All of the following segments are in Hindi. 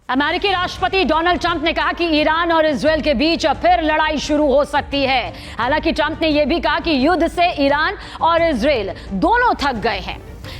अमेरिकी राष्ट्रपति डोनाल्ड ट्रंप ने कहा कि ईरान और इजरायल के बीच फिर लड़ाई शुरू हो सकती है। हालांकि ट्रंप ने यह भी कहा कि युद्ध से ईरान और इजरायल दोनों थक गए हैं।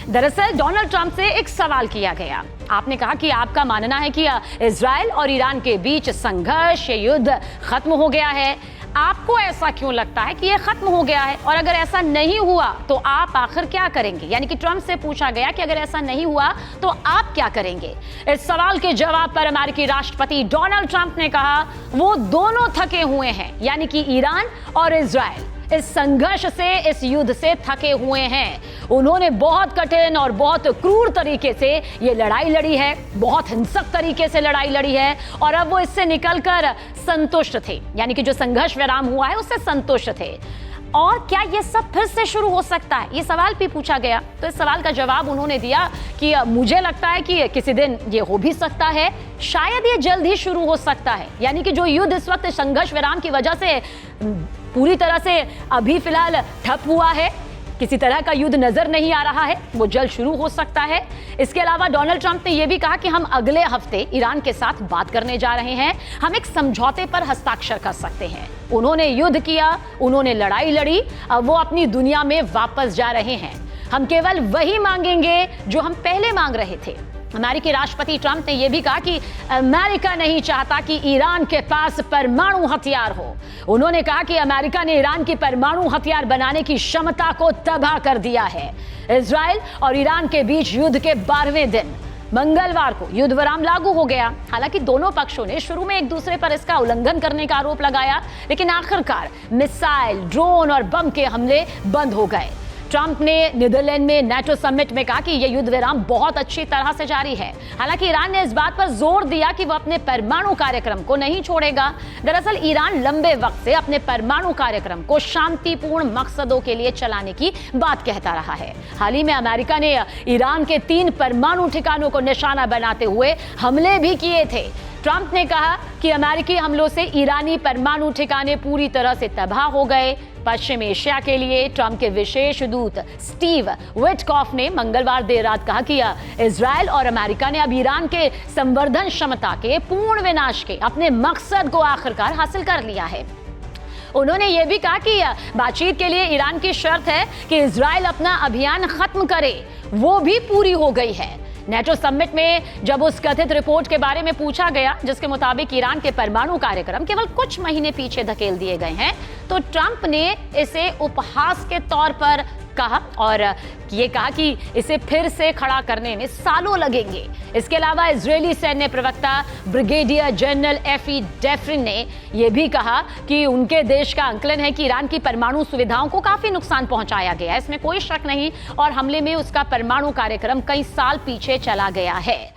दरअसल डोनाल्ड ट्रंप से एक सवाल किया गया। आपने कहा कि आपका मानना है कि इजरायल और ईरान के बीच संघर्ष, युद्ध खत्म हो गया है। आपको ऐसा क्यों लगता है कि यह खत्म हो गया है, और अगर ऐसा नहीं हुआ तो आप आखिर क्या करेंगे? यानी कि ट्रंप से पूछा गया कि अगर ऐसा नहीं हुआ तो आप क्या करेंगे। इस सवाल के जवाब पर अमेरिकी राष्ट्रपति डोनाल्ड ट्रंप ने कहा वो दोनों थके हुए हैं, यानी कि ईरान और इजरायल इस संघर्ष से, इस युद्ध से थके हुए हैं। उन्होंने बहुत कठिन और बहुत क्रूर तरीके से ये लड़ाई लड़ी है, बहुत हिंसक तरीके से लड़ाई लड़ी है, और अब वो इससे निकलकर संतुष्ट थे, यानी कि जो संघर्ष विराम हुआ है उससे संतुष्ट थे। और क्या ये सब फिर से शुरू हो सकता है, ये सवाल भी पूछा गया। तो इस सवाल का जवाब उन्होंने दिया कि मुझे लगता है कि किसी दिन ये हो भी सकता है, शायद ये जल्द ही शुरू हो सकता है। यानी कि जो युद्ध इस वक्त संघर्ष विराम की वजह से पूरी तरह से अभी फिलहाल ठप हुआ है, किसी तरह का युद्ध नजर नहीं आ रहा है, वो जल्द शुरू हो सकता है। इसके अलावा डोनाल्ड ट्रंप ने यह भी कहा कि हम अगले हफ्ते ईरान के साथ बात करने जा रहे हैं, हम एक समझौते पर हस्ताक्षर कर सकते हैं। उन्होंने युद्ध किया, उन्होंने लड़ाई लड़ी, अब वो अपनी दुनिया में वापस जा रहे हैं। हम केवल वही मांगेंगे जो हम पहले मांग रहे थे। अमेरिकी राष्ट्रपति ट्रंप ने यह भी कहा कि अमेरिका नहीं चाहता कि ईरान के पास परमाणु हथियार हो। उन्होंने कहा कि अमेरिका ने ईरान की परमाणु हथियार बनाने की क्षमता को तबाह कर दिया है। इजरायल और ईरान के बीच युद्ध के 12वें दिन मंगलवार को युद्ध विराम लागू हो गया। हालांकि दोनों पक्षों ने शुरू में एक दूसरे पर इसका उल्लंघन करने का आरोप लगाया, लेकिन आखिरकार मिसाइल, ड्रोन और बम के हमले बंद हो गए। ट्रंप ने नीदरलैंड में नेटो समिट में कहा कि यह युद्ध विराम बहुत अच्छी तरह से जारी है। हालांकि ईरान ने इस बात पर जोर दिया कि वह अपने परमाणु कार्यक्रम को नहीं छोड़ेगा। दरअसल ईरान लंबे वक्त से अपने परमाणु कार्यक्रम को शांतिपूर्ण मकसदों के लिए चलाने की बात कहता रहा है। हाल ही में अमेरिका ने ईरान के 3 परमाणु ठिकानों को निशाना बनाते हुए हमले भी किए थे। ट्रंप ने कहा कि अमेरिकी हमलों से ईरानी परमाणु ठिकाने पूरी तरह से तबाह हो गए। पश्चिम एशिया के लिए ट्रंप के विशेष दूत स्टीव विटकॉफ ने मंगलवार देर रात कहा कि इजरायल और अमेरिका ने अब ईरान के संवर्धन क्षमता के पूर्ण विनाश के अपने मकसद को आखिरकार हासिल कर लिया है। उन्होंने यह भी कहा कि बातचीत के लिए ईरान की शर्त है कि इजरायल अपना अभियान खत्म करे, वो भी पूरी हो गई है। नेटो समिट में जब उस कथित रिपोर्ट के बारे में पूछा गया जिसके मुताबिक ईरान के परमाणु कार्यक्रम केवल कुछ महीने पीछे धकेल दिए गए हैं, तो ट्रंप ने इसे उपहास के तौर पर कहा और ये कहा कि इसे फिर से खड़ा करने में सालों लगेंगे। इसके अलावा इजरायली सैन्य प्रवक्ता ब्रिगेडियर जनरल एफी डेफ्रिन ने यह भी कहा कि उनके देश का आंकलन है कि ईरान की परमाणु सुविधाओं को काफी नुकसान पहुंचाया गया है, इसमें कोई शक नहीं, और हमले में उसका परमाणु कार्यक्रम कई साल पीछे चला गया है।